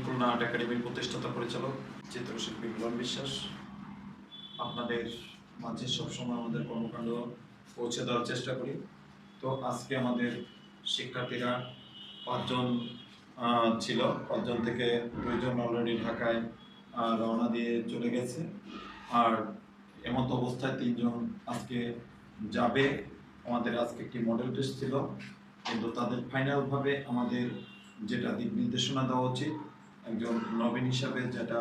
Khulna art একাডেমির প্রতিষ্ঠাতা পরিচালক চিত্রশিল্পী মিলন বিশ্বাস। আপনাদের মাঝে সবসময় আমাদের কর্মকাণ্ড পৌঁছে দেওয়ার চেষ্টা করি। তো আজকে আমাদের শিক্ষার্থীরা 5 জন ছিল, 5 জন থেকে 2 জন অলরেডি ঢাকায় রওনা দিয়ে চলে গেছে, আর এমত অবস্থায় 3 জন আজকে যাবে। আমাদের আজকে একটি মডেল টেস্ট ছিল, কিন্তু তাদের ফাইনালভাবে আমাদের যেটা দিক নির্দেশনা দেওয়া উচিত একজন নবীন হিসাবে, যেটা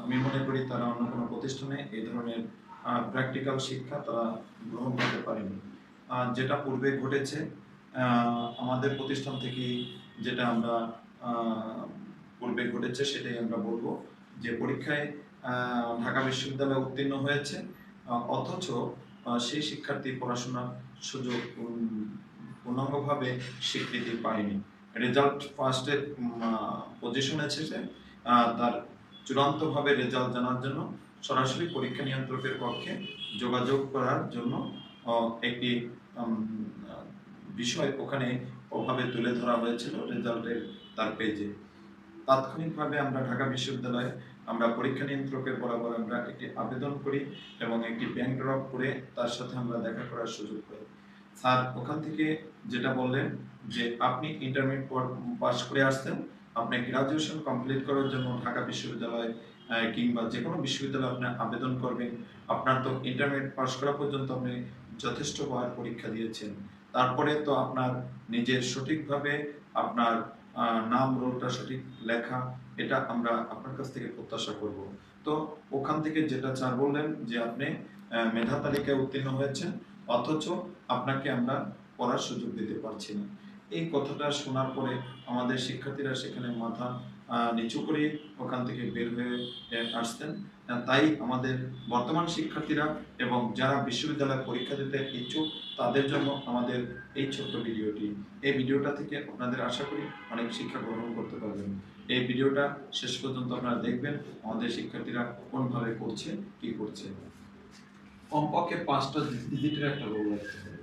আমি মনে করি তারা অন্য কোনো প্রতিষ্ঠানে এই ধরনের প্র্যাকটিক্যাল শিক্ষা তারা গ্রহণ করতে পারেনি। যেটা পূর্বে ঘটেছে আমাদের প্রতিষ্ঠান থেকে, যেটা আমরা পূর্বে ঘটেছে সেটাই আমরা বলবো, যে পরীক্ষায় ঢাকা বিশ্ববিদ্যালয়ে উত্তীর্ণ হয়েছে, অথচ সেই শিক্ষার্থী পড়াশোনার সুযোগ পূর্ণাঙ্গভাবে স্বীকৃতি পায়নি। রেজাল্ট ফার্স্টে পজিশন এসেছে, তার চূড়ান্তভাবে রেজাল্ট জানার জন্য সরাসরি পরীক্ষা নিয়ন্ত্রকের পক্ষে যোগাযোগ করার জন্য একটি বিষয় ওখানে ওভাবে তুলে ধরা হয়েছিল রেজাল্টের তার পেজে। তাৎক্ষণিকভাবে আমরা ঢাকা বিশ্ববিদ্যালয়ে আমরা পরীক্ষা নিয়ন্ত্রকের বরাবর আমরা একটি আবেদন করি এবং একটি ব্যাংক ড্রপ করে তার সাথে আমরা দেখা করার সুযোগ পাই। স্যার ওখান থেকে যেটা বললেন যে আপনি ইন্টারমিডিয়েট পাস করে আসছেন, আপনি গ্রাজুয়েশন কমপ্লিট করার জন্য ঢাকা বিশ্ববিদ্যালয় কিংবা যে কোনো বিশ্ববিদ্যালয়ে আপনি আবেদন করবেন। আপনার তো ইন্টারমিডিয়েট পাস করা পর্যন্ত আপনি যথেষ্টবার পরীক্ষা দিয়েছেন, তারপরে তো আপনার নিজের সঠিকভাবে আপনার নাম রোলটা সঠিক লেখা, এটা আমরা আপনার কাছ থেকে প্রত্যাশা করব। তো ওখান থেকে যেটা স্যার বললেন যে আপনি মেধা তালিকায় উত্তীর্ণ হয়েছেন, অথচ আপনাকে আমরা পড়ার সুযোগ দিতে পারছি না। এই কথাটা শোনার পরে আমাদের শিক্ষার্থীরা সেখানে মাথা নিচু করে ওখান থেকে বের হয়ে আসতেন। তাই আমাদের বর্তমান শিক্ষার্থীরা এবং যারা বিশ্ববিদ্যালয়ে পরীক্ষা দিতে ইচ্ছুক তাদের জন্য আমাদের এই ছোট্ট ভিডিওটি। এই ভিডিওটা থেকে আপনাদের আশা করি অনেক শিক্ষা গ্রহণ করতে পারবেন। এই ভিডিওটা শেষ পর্যন্ত আপনারা দেখবেন আমাদের শিক্ষার্থীরা কোনভাবে করছে, কি করছে। কমপক্ষে 5টা ডিজিটের একটা রোল রাখতে হবে,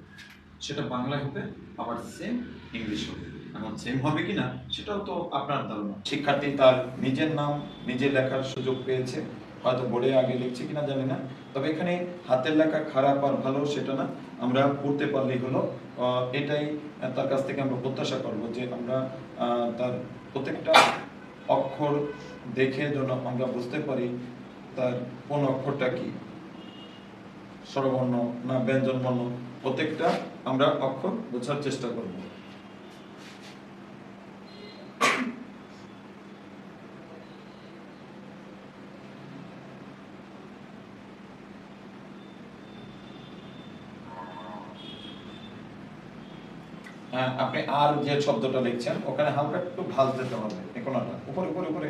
সেটা বাংলায় হবে, আবার সেম ইংলিশ হবে। এখন সেম হবে কিনা সেটাও তো আপনার ধারণা। শিক্ষার্থী তার নিজের নাম নিজে লেখার সুযোগ পেয়েছে, হয়তো বোর্ডে আগে লিখছে কিনা জানি না, তবে এখানে হাতের লেখা খারাপ আর ভালো সেটা না, আমরা পড়তে পারলেই হলো। এটাই তার কাছ থেকে আমরা প্রত্যাশা করব, যে আমরা তার প্রত্যেকটা অক্ষর দেখে যেন আমরা বুঝতে পারি তার কোন অক্ষরটা কি, স্বরবর্ণ না ব্যঞ্জন বর্ণ, প্রত্যেকটা আমরা অক্ষর বোঝার চেষ্টা করব। আপনি আর যে শব্দটা লিখছেন ওখানে হালকা একটু ভাঁজ দিতে হবে, কোনটা উপরে উপরে উপরে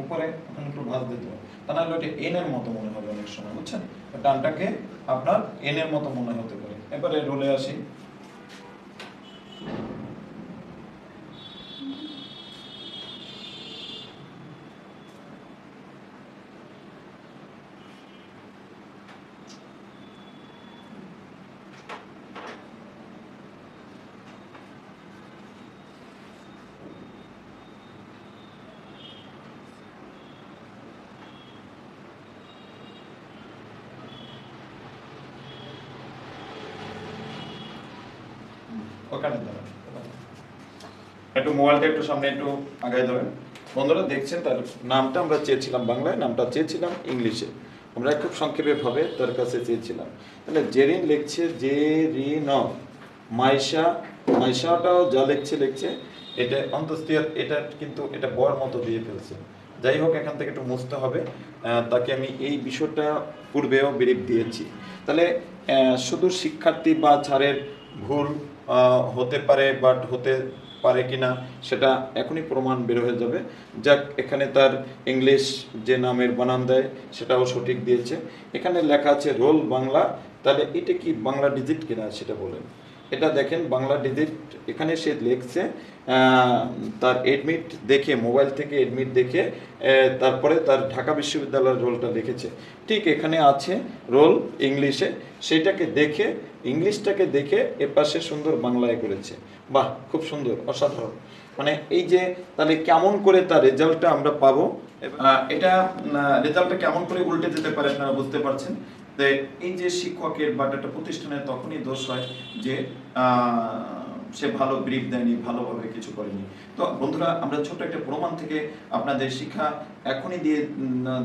উপরে ওখানে একটু ভাঁজ দিতে হবে, তা নাহলে ওটা এন এর মতো মনে হবে অনেক সময়, বুঝছেন? ডানটাকে আপনার এন এর মতো মনে হতে পারে। এবারে রোলে আসি। ওখানে ধরেন, একটু মোবাইলটা একটু সামনে একটু আগায় ধরেন। বন্ধুরা দেখছেন তার নামটা আমরা চেয়েছিলাম বাংলায়, নামটা চেয়েছিলাম ইংলিশে, আমরা খুব সংক্ষেপে ভাবে তার কাছে চেয়েছিলাম। তাহলে জেরিন লিখছে জে রি ন, মাইশা, মাইশাটাও যা লিখছে এটা অন্তস্তিয়ার, এটা কিন্তু এটা বর মতো দিয়ে ফেলছে। যাই হোক, এখান থেকে একটু মুছতে হবে। তাকে আমি এই বিষয়টা পূর্বেও ব্রিফ দিয়েছি। তাহলে শুধু শিক্ষার্থী বা ছাড়ের ভুল হতে পারে, বাট হতে পারে কিনা সেটা এখনই প্রমাণ বের হয়ে যাবে। যাক, এখানে তার ইংলিশ যে নামের বানান দেয় সেটাও সঠিক দিয়েছে। এখানে লেখা আছে রোল বাংলা, তাহলে এটা কি বাংলা ডিজিট কিনা সেটা বলেন। এটা দেখেন বাংলা ডিজিট, এখানে সে লিখছে তার এডমিট দেখে, মোবাইল থেকে এডমিট দেখে তারপরে তার ঢাকা বিশ্ববিদ্যালয়ের রোলটা লিখেছে। ঠিক এখানে আছে রোল ইংলিশে, সেটাকে দেখে ইংলিশটাকে দেখে এপাশে সুন্দর বাংলায় করেছে। বাহ, খুব সুন্দর, অসাধারণ। মানে এই যে তাহলে কেমন করে তার রেজাল্টটা আমরা পাবো, এটা রেজাল্টটা কেমন করে উল্টে যেতে পারে আপনারা বুঝতে পারছেন। যে এই যে শিক্ষকের বা একটা প্রতিষ্ঠানের তখনই দোষ হয় যে সে ভালো ব্রিফ দেয়নি, ভালোভাবে কিছু করেনি। তো বন্ধুরা, আমরা ছোট্ট একটা প্রমাণ থেকে আপনাদের শিক্ষা এখনই দিয়ে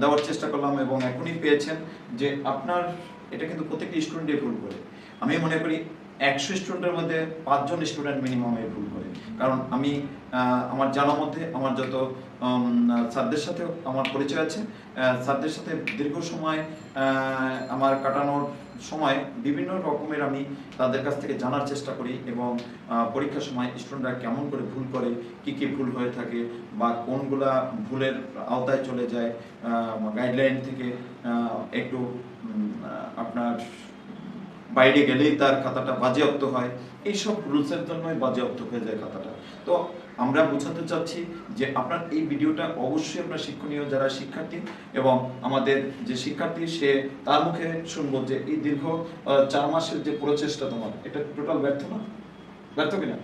দেওয়ার চেষ্টা করলাম এবং এখনই পেয়েছেন যে আপনার এটা কিন্তু প্রত্যেকটি স্টুডেন্টই ভুল করে। আমি মনে করি 100 স্টুডেন্টের মধ্যে 5 জন স্টুডেন্ট মিনিমাম এই ভুল করে। কারণ আমি আমার জানার মধ্যে আমার যত স্যারদের সাথে আমার পরিচয় আছে, স্যারদের সাথে দীর্ঘ সময় আমার কাটানোর সময় বিভিন্ন রকমের আমি তাদের কাছ থেকে জানার চেষ্টা করি এবং পরীক্ষার সময় স্টুডেন্টরা কেমন করে ভুল করে, কি কি ভুল হয়ে থাকে বা কোনগুলা ভুলের আওতায় চলে যায়, গাইডলাইন থেকে একটু আপনার বাইরে গেলেই তার খাতাটা বাজেয়াপ্ত হয়, এইসব রুলসের জন্যই বাজেয়াপ্ত হয়ে যায় খাতাটা। তো আমরা বোঝাতে চাচ্ছি যে আপনার এই ভিডিওটা অবশ্যই আপনার শিক্ষণীয় যারা শিক্ষার্থী এবং আমাদের যে শিক্ষার্থী সে তার মুখে শুনবো যে এই দীর্ঘ 4 মাসের যে প্রচেষ্টা তোমার, এটা টোটাল ব্যর্থ না? ব্যর্থ কিনা?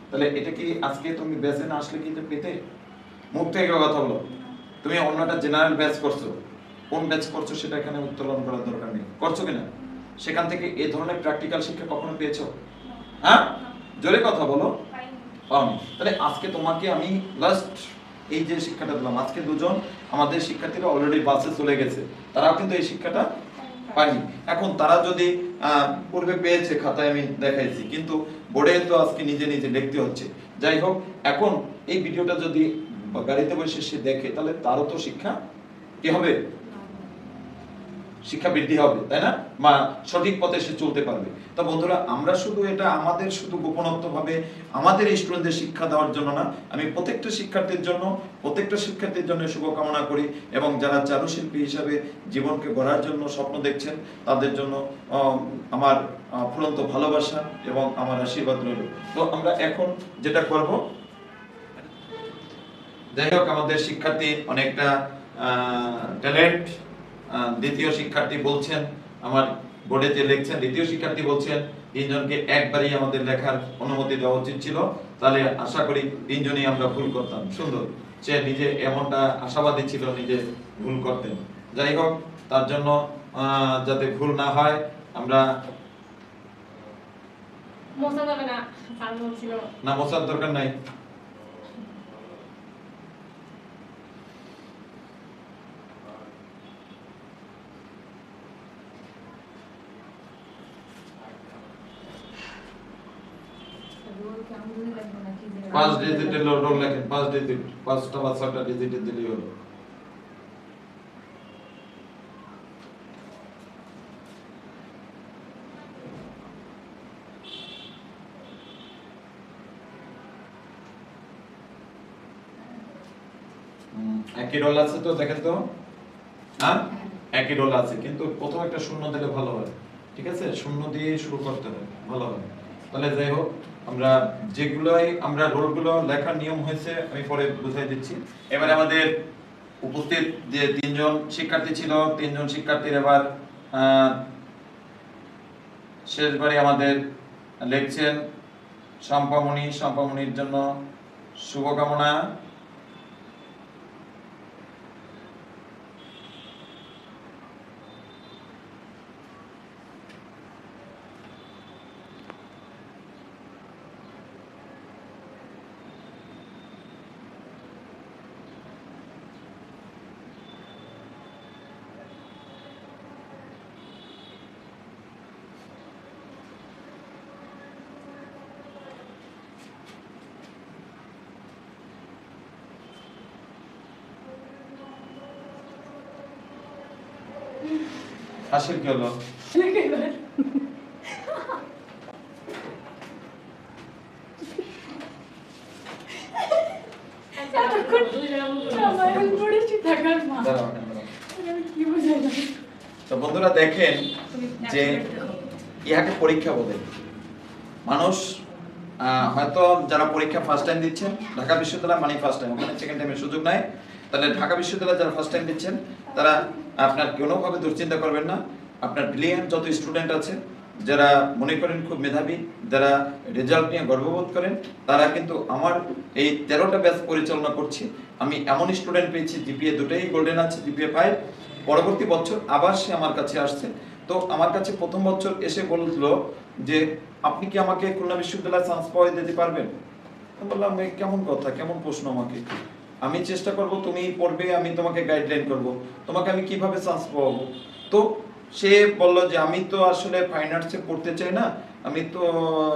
তাহলে এটা কি আজকে তুমি ব্যাচে না আসলে কি পেতে? মুখ থেকে কথা বলো। তুমি অন্যটা জেনারেল ব্যাচ করছো, কোন ব্যাচ করছো সেটা এখানে উত্তোলন করার দরকার নেই। করছো কিনা? সেখান থেকে এই ধরনের প্র্যাকটিক্যাল শিক্ষা কখনো পেয়েছো? হ্যাঁ, জোরে কথা বলো। তাহলে আজকে তোমাকে আমি লাস্ট এই যে শিক্ষাটা দিলাম, আজকে দুজন আমাদের শিক্ষার্থীরা অলরেডি বাসে চলে গেছে, তারাও কিন্তু এই শিক্ষাটা পায়নি। এখন তারা যদি পূর্বে পেয়েছে, খাতায় আমি দেখাইছি, কিন্তু বোর্ডে তো আজকে নিজে নিজে দেখতে হচ্ছে। যাই হোক, এখন এই ভিডিওটা যদি গাড়িতে বসে সে দেখে, তাহলে তারও তো শিক্ষা কি হবে? শিক্ষা বৃদ্ধি হবে, তাই না? মা সঠিক পথে সে চলতে পারবে। তো বন্ধুরা, আমরা শুধু এটা আমাদের শুধু গোপনত্ব ভাবে আমাদের স্টুডেন্টদের শিক্ষা দেওয়ার জন্য না, আমি প্রত্যেকটা শিক্ষার্থীর জন্য শুভকামনা করি এবং যারা চারুশিল্পী হিসাবে জীবনকে গড়ার জন্য স্বপ্ন দেখছেন তাদের জন্য আমার ফুরন্ত ভালোবাসা এবং আমার আশীর্বাদ রইল। তো আমরা এখন যেটা করব, যাই হোক, আমাদের শিক্ষার্থী অনেকটা ট্যালেন্ট। দ্বিতীয় শিক্ষার্থী বলছেন, আমার বোর্ডে যে লিখছেন, দ্বিতীয় শিক্ষার্থী বলছেন তিনজনকে একবারই আমাদের লেখার অনুমতি দেওয়া উচিত ছিল, তাহলে আশা করি তিনজনই আমরা ভুল করতাম। সুন্দর, সে নিজে এমনটা আশাবাদী ছিল, নিজে ভুল করতেন। যাই হোক, তার জন্য যাতে ভুল না হয় আমরা না মোছার দরকার নাই। পাঁচ ডিজিটের রোল লেখেন, 5 ডিজিট, 5টা বা 6টা ডিজিটের দিলেই হলো। একই রোল আছে তো, দেখেন তো। হ্যাঁ, একই রোল আছে, কিন্তু প্রথম একটা শূন্য দিলে ভালো হয়। ঠিক আছে, শূন্য দিয়ে শুরু করতে হবে, ভালো হয়। তাহলে যাই হোক, আমরা যেগুলোই আমরা রোলগুলো লেখার নিয়ম হয়েছে আমি পরে বুঝাই দিচ্ছি। এবারে আমাদের উপস্থিত যে তিনজন শিক্ষার্থী ছিল, তিনজন শিক্ষার্থীর এবার শেষবারে আমাদের লিখছেন সম্পামনির জন্য শুভকামনা। হাসির কি হলো? তো বন্ধুরা দেখেন যে ইহাকে পরীক্ষা বলে। মানুষ হয়তো যারা পরীক্ষা ফার্স্ট টাইম দিচ্ছেন, ঢাকা বিশ্ববিদ্যালয় মানে ফার্স্ট টাইম, ওখানে সেকেন্ড টাইমের সুযোগ নাই। তাহলে ঢাকা বিশ্ববিদ্যালয়ে যারা ফার্স্ট টাইম দিচ্ছেন তারা আপনার কোনোভাবে দুশ্চিন্তা করবেন না। আপনার ব্রিলিয়ান্ট যত স্টুডেন্ট আছে যারা মনে করেন খুব মেধাবী, যারা রেজাল্ট নিয়ে গর্ববোধ করেন, তারা কিন্তু আমার এই 13টা ব্যাচ পরিচালনা করছি। আমি এমন স্টুডেন্ট পেয়েছি জিপিএ দুটোই গোল্ডেন আছে, জিপিএ 5। পরবর্তী বছর আবার সে আমার কাছে আসছে। তো আমার কাছে প্রথম বছর এসে বললো যে আপনি কি আমাকে খুলনা বিশ্ববিদ্যালয়ে চান্স পাওয়া দিতে পারবেন? আমি বললাম কেমন কথা, কেমন প্রশ্ন আমাকে? আমি চেষ্টা করব, তুমি পড়বে, আমি তোমাকে গাইডলাইন করব, তোমাকে আমি কিভাবে চান্স পাবো? তো সে বলল যে আমি তো আসলে ফাইন আর্টসে পড়তে চাই না, আমি তো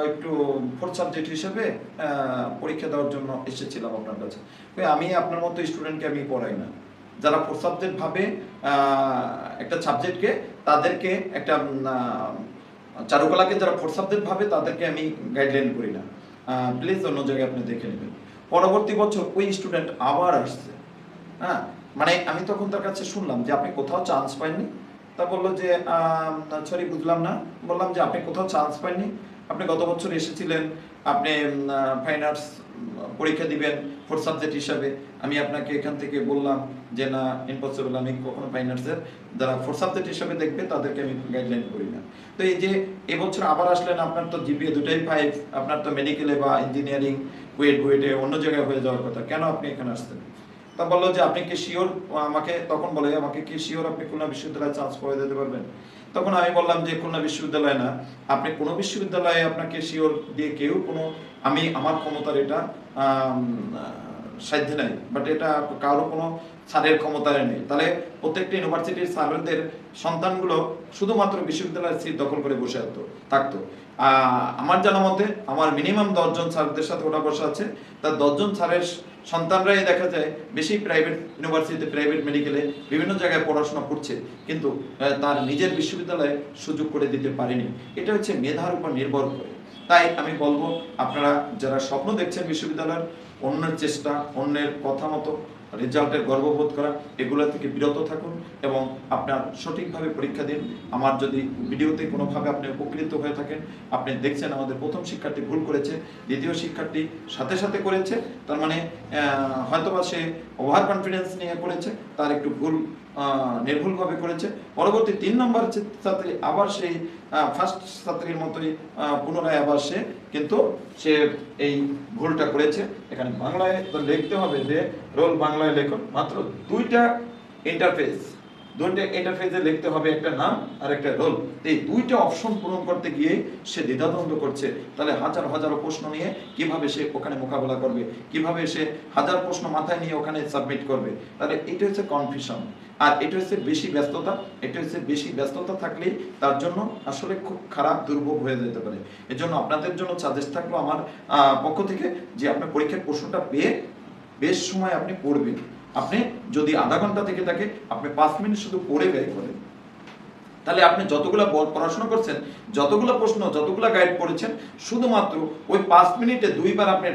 একটু ফোর্থ সাবজেক্ট হিসেবে পরীক্ষা দেওয়ার জন্য এসেছিলাম আপনার কাছে। আমি আপনার মতো স্টুডেন্টকে আমি পড়াই না। যারা ফোর্থ সাবজেক্ট ভাবে একটা সাবজেক্টকে, তাদেরকে একটা চারুকলাকে যারা ফোর্থ সাবজেক্ট ভাবে তাদেরকে আমি গাইডলাইন করি না, প্লিজ অন্য জায়গায় আপনি দেখে নেবেন। পরবর্তী বছর ওই স্টুডেন্ট আবার আসছে। হ্যাঁ, মানে আমি তখন তার কাছে শুনলাম যে আপনি কোথাও চান্স পাননি? তা বললো যে সরি বুঝলাম না। বললাম যে আপনি কোথাও চান্স পাননি, আপনি গত বছর এসেছিলেন, আপনি ফাইন আর্টস পরীক্ষা দিবেন ফোর্থ সাবজেক্ট হিসাবে, আমি আপনাকে এখান থেকে বললাম যে না, ইম্পসিবল, আমি কখনো ফাইন আর্টসের যারা ফোর্থ সাবজেক্ট হিসাবে দেখবে তাদেরকে আমি গাইডলাইন করি না। তো এই যে এবছর আবার আসলেন, আপনার তো জিপিএ দুটাই 5, আপনার তো মেডিকেলে বা ইঞ্জিনিয়ারিং বুয়েটে অন্য জায়গায় হয়ে যাওয়ার কথা, কেন আপনি এখানে আসতেন? তা বললো যে আপনি কি শিওর, আমাকে তখন বলে আমাকে কি শিওর আপনি খুলনা বিশ্ববিদ্যালয়ে চান্স পাওয়া দিতে পারবেন? তখন আমি বললাম যে খুলনা বিশ্ববিদ্যালয় না, আপনি কোনো বিশ্ববিদ্যালয়ে আপনাকে শিওর দিয়ে কেউ কোনো, আমি আমার ক্ষমতার এটা সাধ্য নাই, বাট এটা কারো কোনো স্যারের ক্ষমতায় নেই। তাহলে প্রত্যেকটা ইউনিভার্সিটির স্যারদের সন্তানগুলো শুধুমাত্র বিশ্ববিদ্যালয়ের সিট দখল করে বসে থাকতো। আমার জানা মতে আমার মিনিমাম 10 জন স্যারদের সাথে ওটা বসে আছে, তার 10 জন স্যারের সন্তানরাই দেখা যায় বেশি প্রাইভেট ইউনিভার্সিটিতে, প্রাইভেট মেডিকেলে বিভিন্ন জায়গায় পড়াশোনা করছে, কিন্তু তার নিজের বিশ্ববিদ্যালয়ে সুযোগ করে দিতে পারেনি। এটা হচ্ছে মেধার উপর নির্ভর করে। তাই আমি বলবো, আপনারা যারা স্বপ্ন দেখছেন বিশ্ববিদ্যালয়ের, অন্যের চেষ্টা, অন্যের কথা মতো রেজাল্টের গর্ববোধ করা, এগুলো থেকে বিরত থাকুন এবং আপনার সঠিকভাবে পরীক্ষা দিন। আমার যদি ভিডিওতে কোনোভাবে আপনি উপকৃত হয়ে থাকেন, আপনি দেখছেন আমাদের প্রথম শিক্ষার্থী ভুল করেছে, দ্বিতীয় শিক্ষার্থী সাথে সাথে করেছে, তার মানে হয়তোবা সে ওভার কনফিডেন্স নিয়ে করেছে, তার একটু ভুল নির্ভুলভাবে করেছে। পরবর্তী 3 নম্বর ছাত্রী আবার সেই ফার্স্ট ছাত্রীর মতোই পুনরায় আবার সে কিন্তু সে এই ভুলটা করেছে। এখানে বাংলায় তো লিখতে হবে যে রোল বাংলায় লেখো, মাত্র 2টা ইন্টারফেসে লিখতে হবে, একটা নাম আর একটা রোল। এই 2টা অপশন পূরণ করতে গিয়ে সে দ্বিধাদ্বন্দ্ব করছে। তাহলে হাজার হাজার প্রশ্ন নিয়ে কিভাবে সে ওখানে মোকাবেলা করবে, কিভাবে সে হাজার প্রশ্ন মাথায় নিয়ে ওখানে সাবমিট করবে? তাহলে এটা হচ্ছে কনফিউশন, আর এটা হচ্ছে বেশি ব্যস্ততা। এটা হচ্ছে বেশি ব্যস্ততা থাকলেই তার জন্য আসলে খুব খারাপ দুর্ভোগ হয়ে যেতে পারে। এজন্য আপনাদের জন্য সাজেস্ট থাকলো আমার পক্ষ থেকে যে আপনার পরীক্ষার প্রশ্নটা পেয়ে বেশ সময় আপনি পড়বেন। আপনি যদি আধা ঘন্টা থেকে থাকে, আপনি 5 মিনিট শুধু পড়ে ব্যয় করেন, তাহলে আপনি যতগুলো পড়াশোনা করছেন, যতগুলো প্রশ্ন, যতগুলো গাইড পড়েছেন, শুধুমাত্র ওই 5 মিনিটে 2 বার আপনি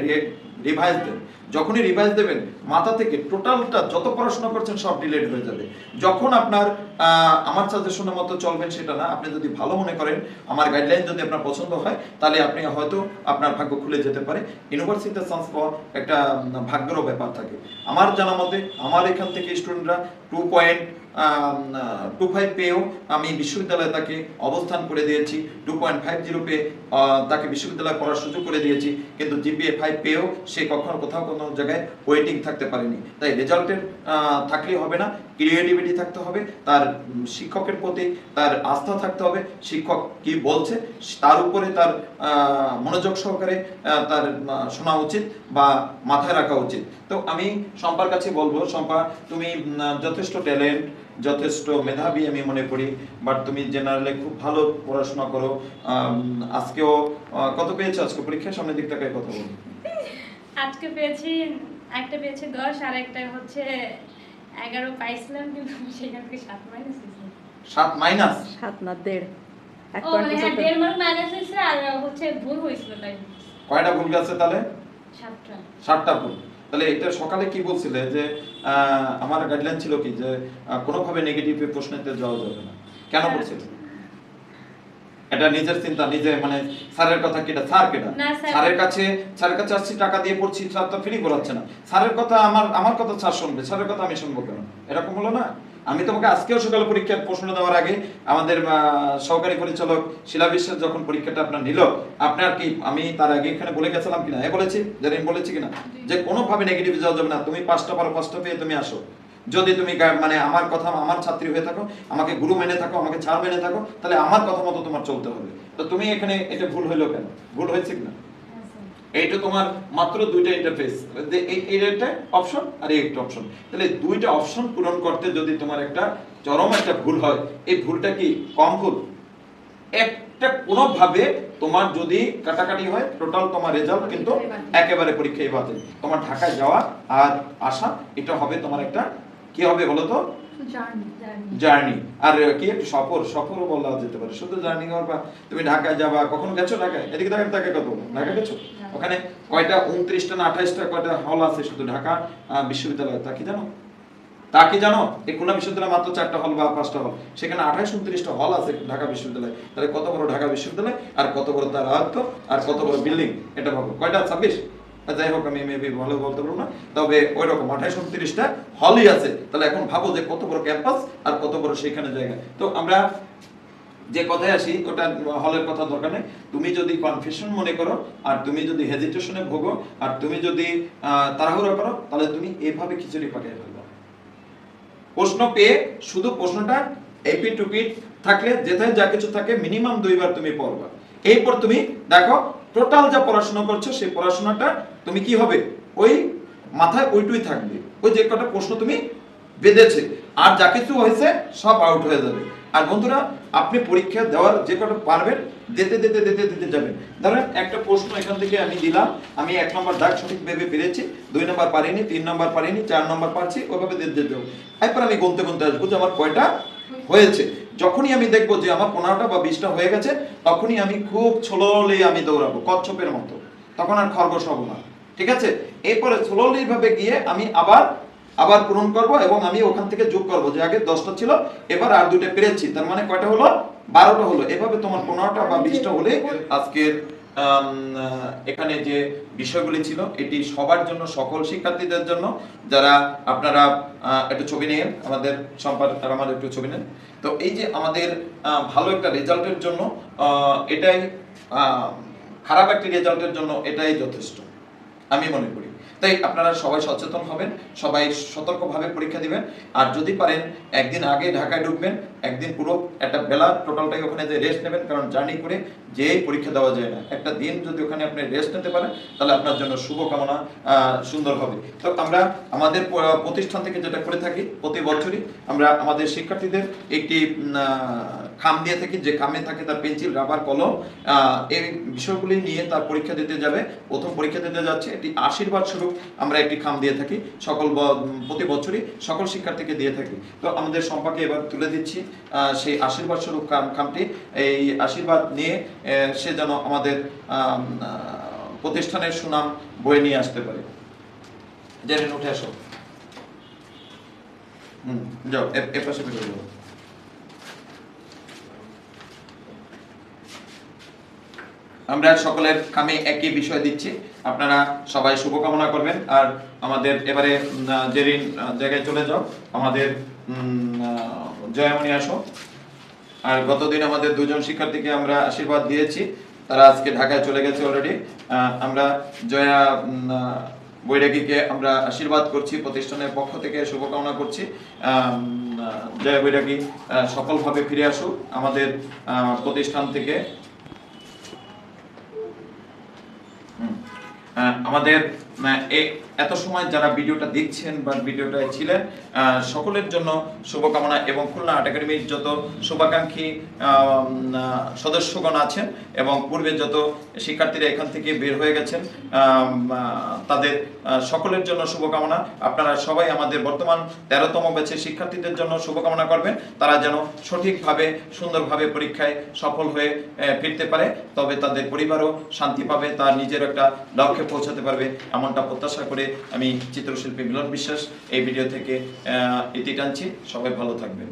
রিভাইজ দেন। যখনই রিভাইজ দেবেন, মাথা থেকে টোটালটা যত পড়াশোনা করছেন সব ডিলিট হয়ে যাবে। যখন আপনার আমার সাজেশনের মতো চলবেন সেটা না, আপনি যদি ভালো মনে করেন, আমার গাইডলাইন যদি আপনার পছন্দ হয়, তাহলে আপনি হয়তো আপনার ভাগ্য খুলে যেতে পারে। ইউনিভার্সিটিতে চান্স পাওয়া একটা ভাগ্যেরও ব্যাপার থাকে। আমার জানা মতে আমার এখান থেকে স্টুডেন্টরা 2.25 পেয়েও আমি বিশ্ববিদ্যালয়ে তাকে অবস্থান করে দিয়েছি, 2.50 পেয়ে তাকে বিশ্ববিদ্যালয়ে পড়ার সুযোগ করে দিয়েছি, কিন্তু জিপিএ 5 পেয়েও সে কখনো কোথাও কোনো জায়গায় ওয়েটিং থাকতে পারেনি। তাই রেজাল্টের থাকলেই হবে না, ক্রিয়েটিভিটি থাকতে হবে, তার শিক্ষকের প্রতি তার আস্থা থাকতে হবে, শিক্ষক কি বলছে তার উপরে তার মনোযোগ সহকারে তার শোনা উচিত বা মাথায় রাখা উচিত। তো আমি শম্পার কাছে বলবো, শম্পা তুমি যথেষ্ট ট্যালেন্ট, যথেষ্ট মেধাবী আমি মনে করি, বাট তুমি জেনারেলে খুব ভালো পড়াশোনা করো। আজকেও কত পেয়েছো আজকে পরীক্ষার সামনের দিক তাকায় কথা বলো? আজকে পেয়েছি, একটা পেয়েছি 10, আর একটা হচ্ছে 11 পাইছিলাম, কিন্তু সেখান থেকে 7 মাইনাস হয়েছে। 7 মাইনাস? 7 না 1.5। ও মানে হ্যাঁ, 1.5 মার্ক মাইনাস হয়েছে, আর হচ্ছে ভুল হয়েছিল। তাই কয়টা ভুল গেছে তাহলে? 7টা। 7টা ভুল। তাহলে এটা সকালে কি বলছিলে যে আমার গাইডলাইন ছিল কি যে কোনোভাবে নেগেটিভ প্রশ্নেতে যাওয়া যাবে না, কেন বলছিলে? এটা নিজের চিন্তা, নিজে মানে স্যারের কথা কেটা, স্যার কেটা, না, স্যার। স্যারের কাছে আসছি, টাকা দিয়ে পড়ছি, স্যার তো ফ্রি করাচ্ছে না, স্যারের কথা আমার কথা স্যার শুনবে, স্যারের কথা আমি শুনবো কেন? এরকম হলো না? আমি তোমাকে আজকেও সকালে পরীক্ষার প্রশ্ন দেওয়ার আগে আমাদের সহকারী পরিচালক শিলা বিশ্বাস যখন পরীক্ষাটা আপনার নিল, আপনার কি আমি তার আগে এখানে বলে গেছিলাম কিনা? বলেছি, জানেন বলেছি কিনা যে কোনোভাবে নেগেটিভ যাওয়া যাবে না, তুমি 5টা পারো, 5টা পেয়ে তুমি আসো। যদি তুমি মানে আমার কথা, আমার ছাত্রী হয়ে থাকো, আমাকে গুরু মেনে থাকো, আমাকে ছাড় মেনে থাকো, তাহলে আমার কথা মতো তোমার চলতে হবে। তো তুমি এখানে এটা ভুল হইলো কেন? ভুল হয়েছে কিনা? এইটা তোমার মাত্র 2টা ইন্টারফেস, এই একটা অপশন আর এই একটা অপশন, তাহলে 2টা অপশন পূরণ করতে যদি তোমার একটা চরম একটা ভুল হয়, এই ভুলটা কি কম ভুল? একটা কোনোভাবে তোমার যদি কাটাকাটি হয়, টোটাল তোমার রেজাল্ট কিন্তু একেবারে পরীক্ষায় বাতিল। তোমার ঢাকায় যাওয়া আর আসা এটা হবে তোমার একটা কি হবে বলো তো? জার্নি। আর কি একটা সফরও বলা যেতে পারে, শুধু জার্নি করবা। তুমি ঢাকায় যাবা, কখনো গেছো ঢাকায়? এদিকে ঢাকা কত ঢাকা গেছো? ওখানে কয়টা 29টা না 28টা কয়টা হল আছে শুধু ঢাকা বিশ্ববিদ্যালয়ে, তা কি জানো? এই খুলনা বিশ্ববিদ্যালয়ে মাত্র 4টা হল বা 5টা হল, সেখানে 28-29টা হল আছে ঢাকা বিশ্ববিদ্যালয়ে। তাহলে কত বড় ঢাকা বিশ্ববিদ্যালয়, আর কত বড় তার আয়ত্ত, আর কত বড় বিল্ডিং, এটা ভাবো। কয়টা? 26? যাই হোক, আমি মেবি ভালো বলতে পারবো না, তবে ওই রকম 28-29টা হলই আছে। তাহলে এখন ভাবো যে কত বড় ক্যাম্পাস আর কত বড় সেখানে জায়গা। তো আমরা যে কথায় আসি, ওটা হলের কথা দরকার নেই। তুমি যদি কনফিউশন মনে করো, আর তুমি যদি হেজিটেশনে ভোগো, আর তুমি যদি তাড়াহুড়া করো, তাহলে তুমি এভাবে খিচুড়ি পাকিয়ে ফেলবে। প্রশ্ন পেয়ে শুধু প্রশ্নটা এপিট টুপিট থাকলে, যেথায় যা কিছু থাকে মিনিমাম 2বার তুমি পড়বা। এরপর তুমি দেখো টোটাল যা পড়াশোনা করছো, সেই পড়াশোনাটা তুমি কি হবে, ওই মাথায় ওইটুই থাকবে, ওই যে কটা প্রশ্ন তুমি বেঁধেছে, আর যা কিছু হয়েছে সব আউট হয়ে যাবে। আর বন্ধুরা, আপনি পরীক্ষা দেওয়ার যে কটা পারবেন দিতে যাবেন। ধরেন একটা প্রশ্ন এখান থেকে আমি দিলাম, আমি 1 নম্বর দাগ সঠিক ভেবে পেরেছি, 2 নম্বর পারিনি, 3 নম্বর পারিনি, 4 নম্বর পারছি, ওইভাবে দিতে যাবো। এরপর আমি গুনতে আসবো যে আমার কয়টা হয়েছে। যখনই আমি দেখবো যে আমার 15টা বা 20টা হয়ে গেছে, তখনই আমি খুব স্লোলি আমি দৌড়াবো কচ্ছপের মতো, তখন আর খরগোশ হবো না। ঠিক আছে? এরপরে স্লোলি ভাবে গিয়ে আমি আবার পূরণ করব, এবং আমি ওখান থেকে যোগ করব যে আগে 10টা ছিল, এবার আর 2টা পেরেছি, তার মানে কয়টা হলো? 12টা হলো। এভাবে তোমার 15টা বা 20টা হলে আজকের এখানে যে বিষয়গুলি ছিল, এটি সবার জন্য, সকল শিক্ষার্থীদের জন্য। যারা আপনারা একটু ছবি নিন, আমাদের সম্পাদক আর আমার একটু ছবি নেন। তো এই যে আমাদের ভালো একটা রেজাল্টের জন্য এটাই, খারাপ একটা রেজাল্টের জন্য এটাই যথেষ্ট আমি মনে করি। তাই আপনারা সবাই সচেতন হবেন, সবাই সতর্কভাবে পরীক্ষা দিবেন। আর যদি পারেন একদিন আগে ঢাকায় ঢুকবেন, একদিন পুরো একটা বেলা টোটালটাই ওখানে যে রেস্ট নেবেন, কারণ জার্নি করে যেই পরীক্ষা দেওয়া যায় না। একটা দিন যদি ওখানে আপনি রেস্ট নিতে পারেন, তাহলে আপনার জন্য শুভকামনা, সুন্দর হবে। তো আমরা আমাদের প্রতিষ্ঠান থেকে যেটা করে থাকি, প্রতি বছরই আমরা আমাদের শিক্ষার্থীদের একটি খাম দিয়ে থাকি, যে খামে থাকে তার পেন্সিল, রাবার, কলম, এই বিষয়গুলি নিয়ে তার পরীক্ষা দিতে যাবে। প্রথম পরীক্ষা দিতে যাচ্ছে, এটি আশীর্বাদ স্বরূপ আমরা একটি খাম দিয়ে থাকি, প্রতি বছরই সকল শিক্ষার্থীকে দিয়ে থাকি। তো আমাদের সম্পাকে এবার তুলে দিচ্ছি সেই আশীর্বাদ স্বরূপ খামটি। এই আশীর্বাদ নিয়ে সে যেন আমাদের প্রতিষ্ঠানের সুনাম বয়ে নিয়ে আসতে পারে। জেনে উঠে আসো, যাও এ পাশে বেরো যাও। আমরা সকলের কামে একই বিষয় দিচ্ছি, আপনারা সবাই শুভকামনা করবেন। আর আমাদের এবারে জেরিন জায়গায় চলে যাও, আমাদের জয়ামণি আসো। আর গতদিন আমাদের 2জন শিক্ষার্থীকে আমরা আশীর্বাদ দিয়েছি, তারা আজকে ঢাকায় চলে গেছে অলরেডি। আমরা জয়া বৈরাগীকে আমরা আশীর্বাদ করছি, প্রতিষ্ঠানের পক্ষ থেকে শুভকামনা করছি। জয়া বৈরাগী সফলভাবে ফিরে আসুক আমাদের প্রতিষ্ঠান থেকে। আমাদের এত সময় যারা ভিডিওটা দেখছেন বা ভিডিওটায় ছিলেন, সকলের জন্য শুভকামনা, এবং খুলনা আর্ট একাডেমির যত শুভাকাঙ্ক্ষী সদস্যগণ আছেন এবং পূর্বে যত শিক্ষার্থীরা এখান থেকে বের হয়ে গেছেন, তাদের সকলের জন্য শুভকামনা। আপনারা সবাই আমাদের বর্তমান 13তম ব্যাচের শিক্ষার্থীদের জন্য শুভকামনা করবেন, তারা যেন সঠিকভাবে সুন্দরভাবে পরীক্ষায় সফল হয়ে ফিরতে পারে, তবে তাদের পরিবারও শান্তি পাবে, তার নিজের একটা লক্ষ্যে পৌঁছাতে পারবে, এমনটা প্রত্যাশা করে আমি চিত্রশিল্পী মিলন বিশ্বাস এই ভিডিও থেকে ইতি টানছি। সবাই ভালো থাকবেন।